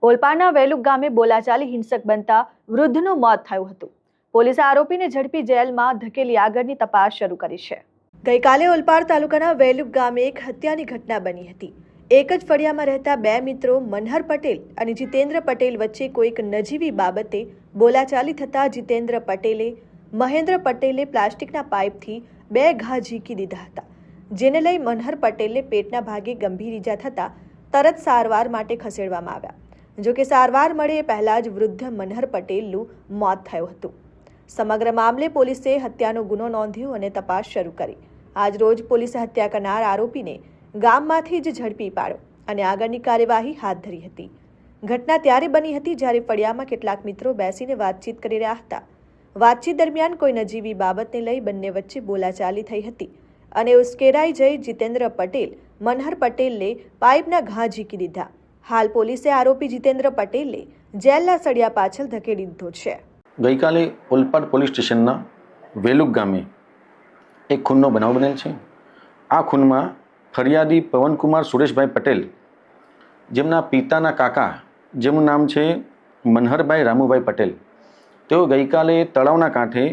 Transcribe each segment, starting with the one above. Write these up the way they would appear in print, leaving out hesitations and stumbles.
ઓલપાડના વેલુક ગામે બોલાચાલી હિંસક બનતા વૃદ્ધનું મોત થયું હતું. પોલીસે આરોપીને ઝડપી જેલમાં ધકેલી આગળની તપાસ શરૂ કરી છે. ગઈકાલે ઓલપાડ તાલુકાના વેલુક ગામે એક હત્યાની ઘટના બની હતી. એક જ ફળિયામાં રહેતા બે મિત્રો મનહર પટેલ અને જીતેન્દ્ર પટેલ વચ્ચે કોઈક નજીવી બાબતે બોલાચાલી થતા જીતેન્દ્ર પટેલે મહેન્દ્ર પટેલે પ્લાસ્ટિકના પાઇપથી બે ઘા ઝીકી દીધા હતા, જેને લઈ મનહર પટેલને પેટના ભાગે ગંભીર ઈજા થતા તરત સારવાર માટે ખસેડવામાં આવ્યા. જો કે સારવાર મળે એ પહેલા જ વૃદ્ધ મનહર પટેલનું મોત થયું હતું. સમગ્ર મામલે પોલીસે હત્યાનો ગુનો નોંધ્યો અને તપાસ શરૂ કરી. આજ રોજ પોલીસે હત્યા કરનાર આરોપીને ગામમાંથી જ ઝડપી પાડ્યો અને આગળની કાર્યવાહી હાથ ધરી હતી. ઘટના ત્યારે બની હતી જ્યારે ફળિયામાં કેટલાક મિત્રો બેસીને વાતચીત કરી રહ્યા હતા. વાતચીત દરમિયાન કોઈ નજીવી બાબતને લઈ બંને વચ્ચે બોલાચાલી થઈ હતી અને ઉશ્કેરાઈ જઈ જીતેન્દ્ર પટેલ મનહર પટેલને પાઇપના ઘા ઝીકી દીધા. હાલ પોલીસે આરોપી જીતેન્દ્ર પટેલને જેલના સળિયા પાછળ ધકેલી દીધો છે. ગઈકાલે ઓલપાડ પોલીસ સ્ટેશનના વેલુક ગામે એક ખૂનનો બનાવ બનેલ છે. આ ખૂનમાં ફરિયાદી પવનકુમાર સુરેશભાઈ પટેલ, જેમના પિતાના કાકા, જેમનું નામ છે મનહરભાઈ રામુભાઈ પટેલ, તેઓ ગઈકાલે તળાવના કાંઠે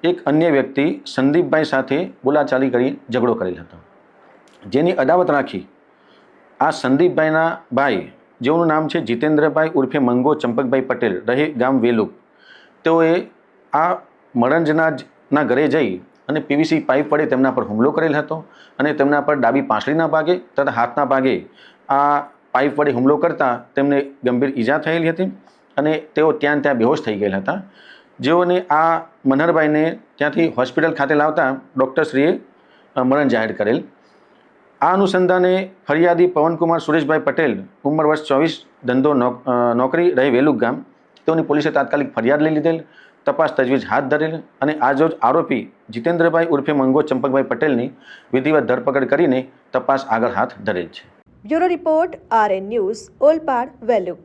એક અન્ય વ્યક્તિ સંદીપભાઈ સાથે બોલાચાલી કરી ઝઘડો કરેલ હતો, જેની અદાવત રાખી આ સંદીપભાઈના ભાઈ, જેઓનું નામ છે જીતેન્દ્રભાઈ ઉર્ફે મંગો ચંપકભાઈ પટેલ, રહે ગામ વેલુક, તેઓએ આ મરણજના ઘરે જઈ અને પીવીસી પાઇપ વડે તેમના પર હુમલો કરેલ હતો અને તેમના પર ડાબી પાંસળીના ભાગે તથા હાથના ભાગે આ પાઇપ વડે હુમલો કરતાં તેમને ગંભીર ઈજા થયેલી હતી અને તેઓ ત્યાં બેહોશ થઈ ગયેલા હતા, જેઓને આ મનહરભાઈને ત્યાંથી હોસ્પિટલ ખાતે લાવતા ડૉક્ટરશ્રીએ મરણ જાહેર કરેલ. આ અનુસંધાને ફરિયાદી પવનકુમાર સુરેશભાઈ પટેલ, ઉંમર વર્ષ 24, ધંધો નોકરી, રહે વેલુક ગામ, તેઓની પોલીસે તાત્કાલિક ફરિયાદ લઈ લીધેલ, તપાસ તજવીજ હાથ ધરેલ અને આજરોજ આરોપી જીતેન્દ્રભાઈ ઉર્ફે મંગો ચંપકભાઈ પટેલની વિધિવત ધરપકડ કરીને તપાસ આગળ હાથ ધરેલ છે. Bureau report, RN news, Olpad, વેલુક.